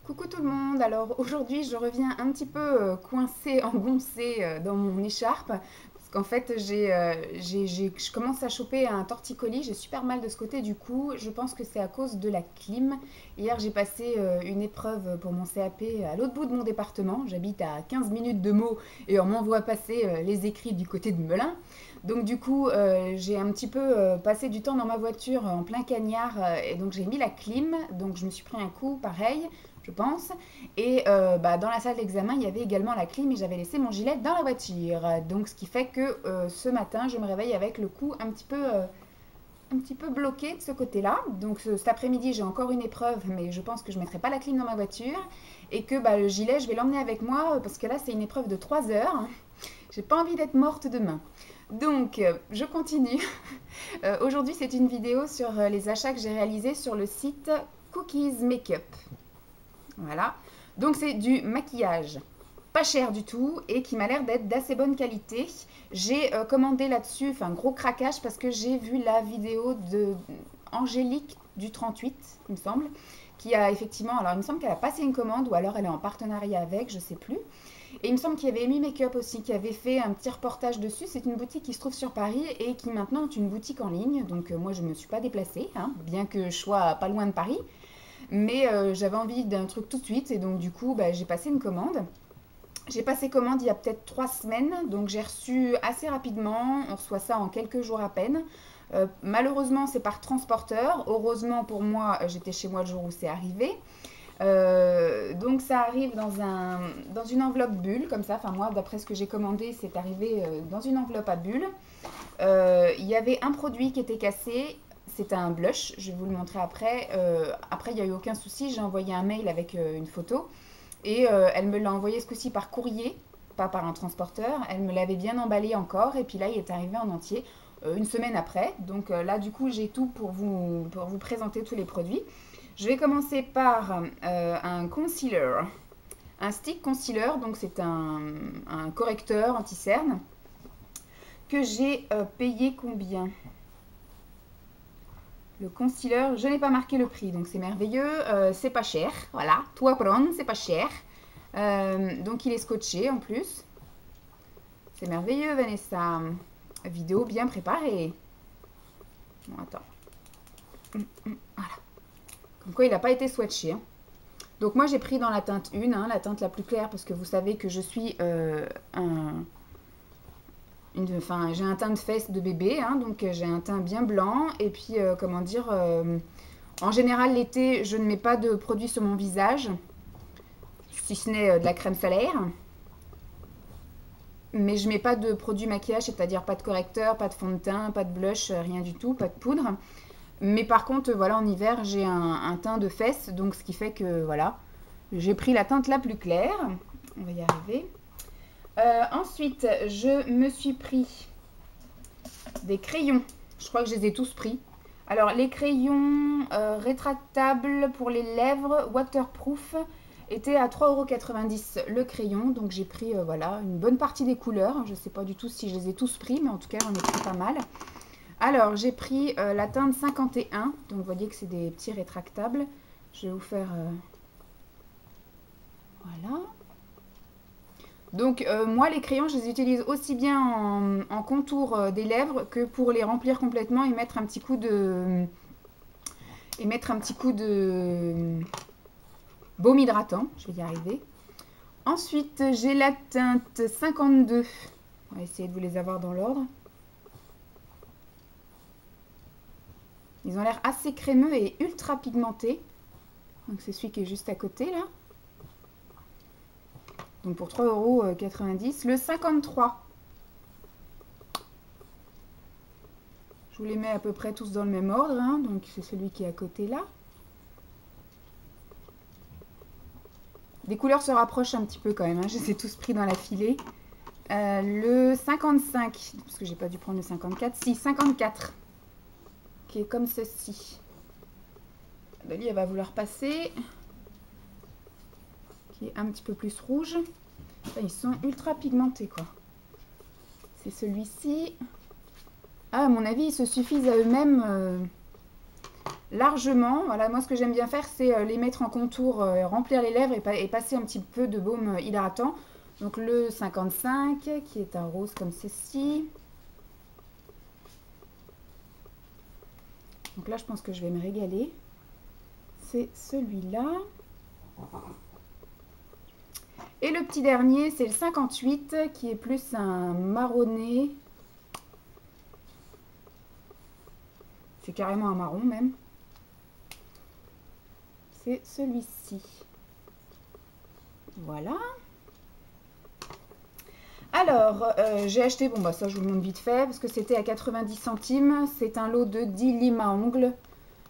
Coucou tout le monde, alors aujourd'hui je reviens un petit peu coincée, engoncée dans mon écharpe parce qu'en fait je commence à choper un torticolis, j'ai super mal de ce côté du coup, je pense que c'est à cause de la clim. Hier j'ai passé une épreuve pour mon CAP à l'autre bout de mon département, j'habite à 15 minutes de Meaux et on m'envoie passer les écrits du côté de Melun. Donc du coup j'ai un petit peu passé du temps dans ma voiture en plein cagnard et donc j'ai mis la clim, donc je me suis pris un coup pareil je pense. Et dans la salle d'examen, il y avait également la clim et j'avais laissé mon gilet dans la voiture. Donc ce qui fait que ce matin, je me réveille avec le cou un petit peu bloqué de ce côté-là. Donc cet après-midi, j'ai encore une épreuve, mais je pense que je ne mettrai pas la clim dans ma voiture. Et que le gilet, je vais l'emmener avec moi parce que là, c'est une épreuve de 3 heures. J'ai pas envie d'être morte demain. Donc, je continue. Aujourd'hui, c'est une vidéo sur les achats que j'ai réalisés sur le site Cookies Makeup. Voilà. Donc c'est du maquillage pas cher du tout et qui m'a l'air d'être d'assez bonne qualité. J'ai commandé là-dessus, enfin gros craquage parce que j'ai vu la vidéo de Angélique du 38, il me semble, qui a effectivement, alors il me semble qu'elle a passé une commande ou alors elle est en partenariat avec, je sais plus. Et il me semble qu'il y avait Amy Makeup aussi qui avait fait un petit reportage dessus. C'est une boutique qui se trouve sur Paris et qui maintenant est une boutique en ligne. Donc moi je ne me suis pas déplacée, hein, bien que je sois pas loin de Paris. Mais j'avais envie d'un truc tout de suite et donc du coup j'ai passé une commande. J'ai passé commande il y a peut-être 3 semaines, donc j'ai reçu assez rapidement, on reçoit ça en quelques jours à peine. Malheureusement c'est par transporteur, heureusement pour moi j'étais chez moi le jour où c'est arrivé. Donc ça arrive dans une enveloppe bulle comme ça, enfin moi d'après ce que j'ai commandé c'est arrivé dans une enveloppe à bulle. Il y avait un produit qui était cassé, c'est un blush, je vais vous le montrer après. Après, il n'y a eu aucun souci, j'ai envoyé un mail avec une photo. Et elle me l'a envoyé ce coup-ci par courrier, pas par un transporteur. Elle me l'avait bien emballé encore. Et puis là, il est arrivé en entier une semaine après. Donc là, du coup, j'ai tout pour vous présenter tous les produits. Je vais commencer par un concealer. Un stick concealer, donc c'est un correcteur anti-cerne que j'ai payé combien? Le concealer, je n'ai pas marqué le prix, donc c'est merveilleux. C'est pas cher, voilà. Tout à prendre, c'est pas cher. Donc il est scotché en plus. C'est merveilleux, Vanessa. Vidéo bien préparée. Bon, attends. Voilà. Comme quoi, il n'a pas été swatché. Hein. Donc moi, j'ai pris dans la teinte 1, hein, la teinte la plus claire, parce que vous savez que je suis j'ai un teint de fesses de bébé, hein, donc j'ai un teint bien blanc. Et puis, comment dire, en général, l'été, je ne mets pas de produits sur mon visage, si ce n'est de la crème solaire. Mais je ne mets pas de produits maquillage, c'est-à-dire pas de correcteur, pas de fond de teint, pas de blush, rien du tout, pas de poudre. Mais par contre, voilà, en hiver, j'ai un teint de fesses, donc ce qui fait que, voilà, j'ai pris la teinte la plus claire. On va y arriver. Ensuite, je me suis pris des crayons. Je crois que je les ai tous pris. Alors, les crayons rétractables pour les lèvres, waterproof, étaient à 3,90 € le crayon. Donc, j'ai pris voilà, une bonne partie des couleurs. Je ne sais pas du tout si je les ai tous pris, mais en tout cas, j'en ai pris pas mal. Alors, j'ai pris la teinte 51. Donc, vous voyez que c'est des petits rétractables. Je vais vous faire... voilà. Donc moi les crayons je les utilise aussi bien en contour des lèvres que pour les remplir complètement et mettre un petit coup de baume hydratant. Je vais y arriver. Ensuite j'ai la teinte 52. On va essayer de vous les avoir dans l'ordre. Ils ont l'air assez crémeux et ultra pigmentés. Donc c'est celui qui est juste à côté là. Donc pour 3,90 €. Le 53. Je vous les mets à peu près tous dans le même ordre. Hein. Donc c'est celui qui est à côté là. Les couleurs se rapprochent un petit peu quand même. Hein. Je les ai tous pris dans la filée. Le 55. Parce que j'ai pas dû prendre le 54. Si, 54. Qui est comme ceci. Dali, elle va vouloir passer. Qui est un petit peu plus rouge. Enfin, ils sont ultra pigmentés quoi. C'est celui-ci. Ah, à mon avis, ils se suffisent à eux-mêmes largement. Voilà, moi ce que j'aime bien faire, c'est les mettre en contour, remplir les lèvres et passer un petit peu de baume hydratant. Donc le 55 qui est un rose comme ceci. Donc là, je pense que je vais me régaler. C'est celui-là. Et le petit dernier, c'est le 58 qui est plus un marronné. C'est carrément un marron même. C'est celui-ci. Voilà. Alors, j'ai acheté, bon bah ça je vous le montre vite fait, parce que c'était à 90 centimes. C'est un lot de 10 limes à ongles.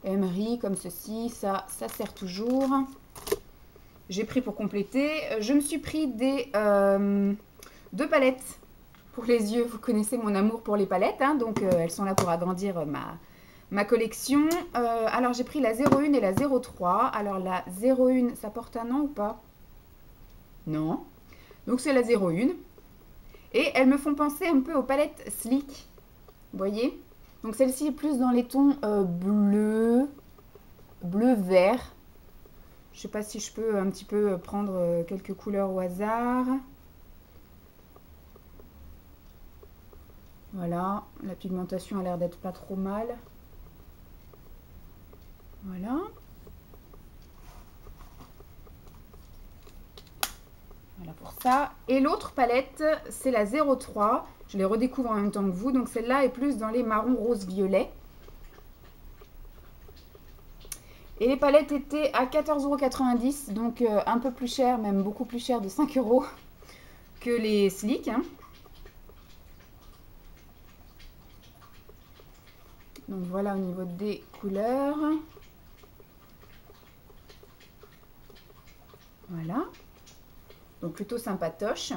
Emery, comme ceci, ça sert toujours. J'ai pris pour compléter. Je me suis pris des 2 palettes pour les yeux. Vous connaissez mon amour pour les palettes, hein, donc elles sont là pour agrandir ma collection. Alors j'ai pris la 01 et la 03. Alors la 01, ça porte un nom ou pas? Non. Donc c'est la 01. Et elles me font penser un peu aux palettes Sleek. Vous voyez? Donc celle-ci est plus dans les tons bleu-vert. Je ne sais pas si je peux un petit peu prendre quelques couleurs au hasard. Voilà, la pigmentation a l'air d'être pas trop mal. Voilà. Voilà pour ça. Et l'autre palette, c'est la 03. Je les redécouvre en même temps que vous. Donc celle-là est plus dans les marrons rose violet. Et les palettes étaient à 14,90 €. Donc un peu plus cher, même beaucoup plus cher de 5 € que les Sleek. Hein. Donc voilà au niveau des couleurs. Voilà. Donc plutôt sympatoche.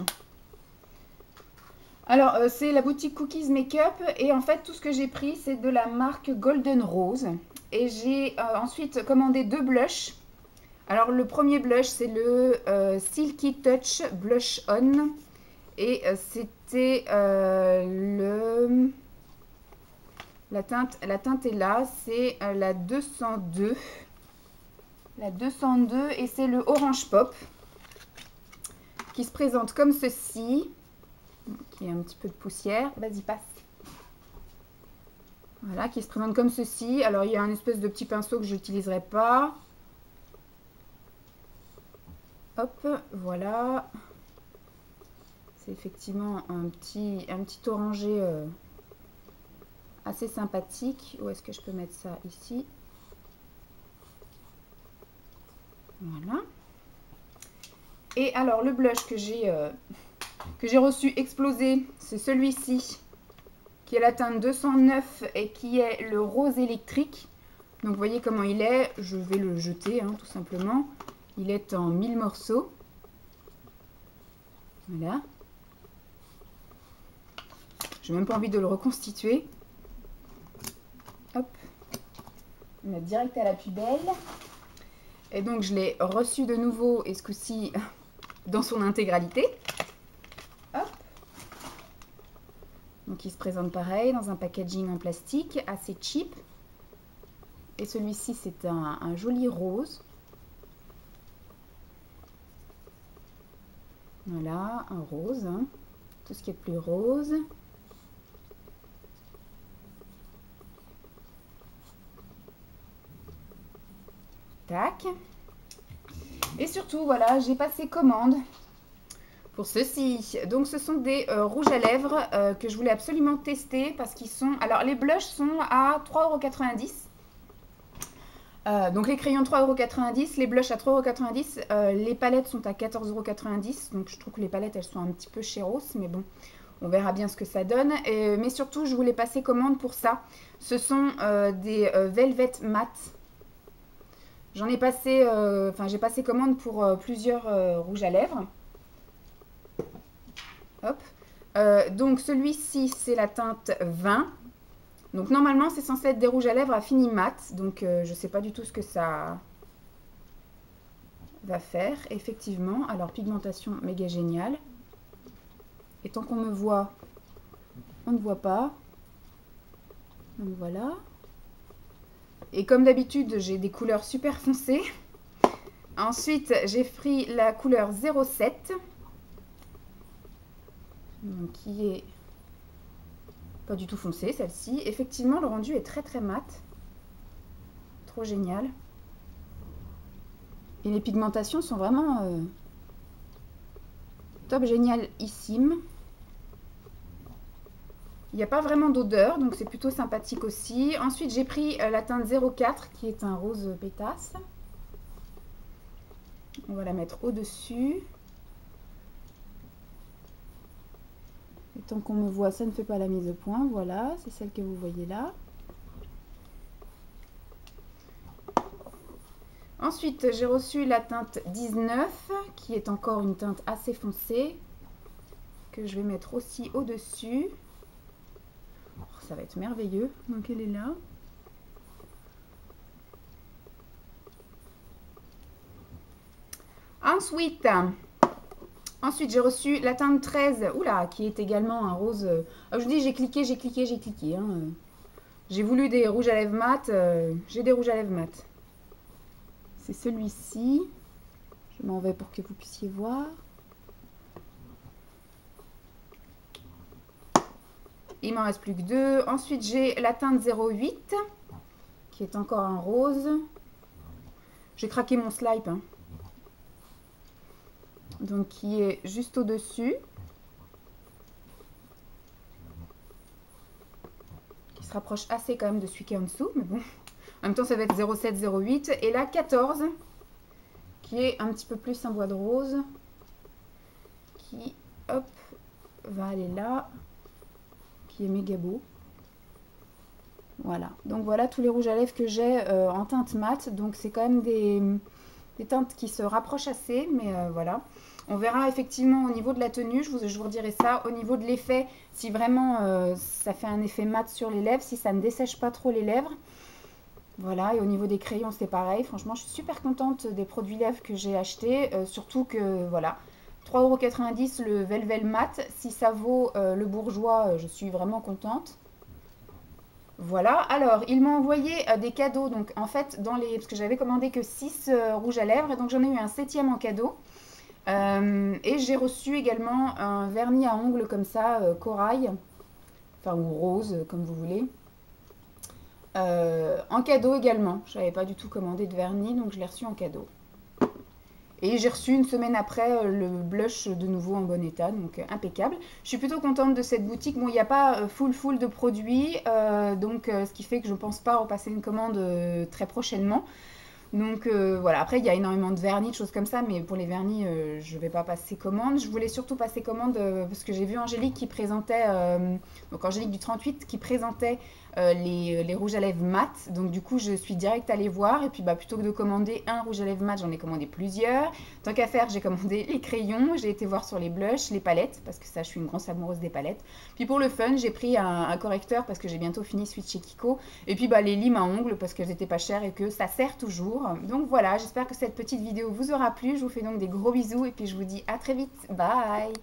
Alors c'est la boutique Cookies Makeup et en fait tout ce que j'ai pris c'est de la marque Golden Rose. Et j'ai ensuite commandé 2 blushs. Alors le premier blush c'est le Silky Touch Blush On. Et c'était la teinte est là, c'est la 202. La 202 et c'est le Orange Pop qui se présente comme ceci. Qui a un petit peu de poussière. Vas-y, passe. Voilà, qui se présente comme ceci. Alors, il y a un espèce de petit pinceau que je n'utiliserai pas. Hop, voilà. C'est effectivement un petit orangé assez sympathique. Où est-ce que je peux mettre ça? Ici. Voilà. Et alors, le blush que j'ai reçu explosé, c'est celui-ci, qui est la teinte 209 et qui est le rose électrique. Donc, vous voyez comment il est. Je vais le jeter, hein, tout simplement. Il est en 1000 morceaux. Voilà. J'ai même pas envie de le reconstituer. Hop. On va direct à la poubelle. Et donc, je l'ai reçu de nouveau, et ce coup-ci, dans son intégralité. Hop. Donc, il se présente pareil, dans un packaging en plastique, assez cheap. Et celui-ci, c'est un joli rose. Voilà, un rose. Hein. Tout ce qui est plus rose. Tac. Et surtout, voilà, j'ai passé commande pour ceci. Donc, ce sont des rouges à lèvres que je voulais absolument tester parce qu'ils sont... Alors, les blushs sont à 3,90 €. Donc, les crayons 3,90 €, les blushs à 3,90 €. Les palettes sont à 14,90 €. Donc, je trouve que les palettes, elles sont un petit peu chéros, mais bon, on verra bien ce que ça donne. Mais surtout, je voulais passer commande pour ça. Ce sont des Velvet Matte. J'en ai passé, j'ai passé commande pour plusieurs rouges à lèvres. Hop. Donc celui-ci, c'est la teinte 20. Donc normalement, c'est censé être des rouges à lèvres à fini mat. Donc je ne sais pas du tout ce que ça va faire. Effectivement, alors pigmentation méga géniale. Et tant qu'on me voit, on ne voit pas. Donc voilà. Et comme d'habitude, j'ai des couleurs super foncées. Ensuite, j'ai pris la couleur 07. Donc, qui est pas du tout foncée, celle-ci. Effectivement, le rendu est très très mat. Trop génial. Et les pigmentations sont vraiment top génialissime. Il n'y a pas vraiment d'odeur, donc c'est plutôt sympathique aussi. Ensuite, j'ai pris la teinte 04, qui est un rose pétasse. On va la mettre au-dessus. Et tant qu'on me voit, ça ne fait pas la mise au point. Voilà, c'est celle que vous voyez là. Ensuite, j'ai reçu la teinte 19, qui est encore une teinte assez foncée, que je vais mettre aussi au-dessus. Ça va être merveilleux. Donc elle est là. Ensuite j'ai reçu la teinte 13, oula, qui est également un rose. Je vous dis, j'ai cliqué. Hein. J'ai voulu des rouges à lèvres mat, j'ai des rouges à lèvres mat. C'est celui-ci. Je m'en vais pour que vous puissiez voir. Il m'en reste plus que 2. Ensuite, j'ai la teinte 08, qui est encore un rose. J'ai craqué mon slip. Hein. Donc, qui est juste au-dessus. Qui se rapproche assez quand même de celui qui est en dessous. Mais bon, en même temps, ça va être 07, 08. Et la 14, qui est un petit peu plus un bois de rose. Qui, hop, va aller là. Qui est méga beau. Voilà, donc voilà tous les rouges à lèvres que j'ai en teinte mat. Donc c'est quand même des teintes qui se rapprochent assez, mais voilà. On verra effectivement au niveau de la tenue, je vous redirai ça. Au niveau de l'effet, si vraiment ça fait un effet mat sur les lèvres, si ça ne dessèche pas trop les lèvres. Voilà, et au niveau des crayons, c'est pareil. Franchement, je suis super contente des produits lèvres que j'ai achetés. Surtout que, voilà, 3,90 € le Velvet Mat. Si ça vaut le bourgeois, je suis vraiment contente. Voilà, alors ils m'ont envoyé des cadeaux. Donc en fait, parce que j'avais commandé que 6 rouges à lèvres. Et donc j'en ai eu un 7e en cadeau. Et j'ai reçu également un vernis à ongles comme ça, corail. Enfin, ou rose, comme vous voulez. En cadeau également. Je n'avais pas du tout commandé de vernis, donc je l'ai reçu en cadeau. Et j'ai reçu une semaine après le blush de nouveau en bon état, donc impeccable. Je suis plutôt contente de cette boutique. Bon, il n'y a pas full de produits, donc ce qui fait que je ne pense pas repasser une commande très prochainement. Donc voilà, après il y a énormément de vernis, de choses comme ça, mais pour les vernis, je ne vais pas passer commande. Je voulais surtout passer commande parce que j'ai vu Angélique qui présentait, donc Angélique du 38, qui présentait les rouges à lèvres mat. Donc du coup, je suis direct allée voir et puis bah, plutôt que de commander un rouge à lèvres mat, j'en ai commandé plusieurs. Tant qu'à faire, j'ai commandé les crayons, j'ai été voir sur les blushs, les palettes, parce que ça, je suis une grosse amoureuse des palettes. Puis pour le fun, j'ai pris un correcteur parce que j'ai bientôt fini celui de chez Kiko. Et puis bah, les limes à ongles parce qu'elles n'étaient pas chères et que ça sert toujours. Donc voilà, j'espère que cette petite vidéo vous aura plu. Je vous fais donc des gros bisous et puis je vous dis à très vite. Bye!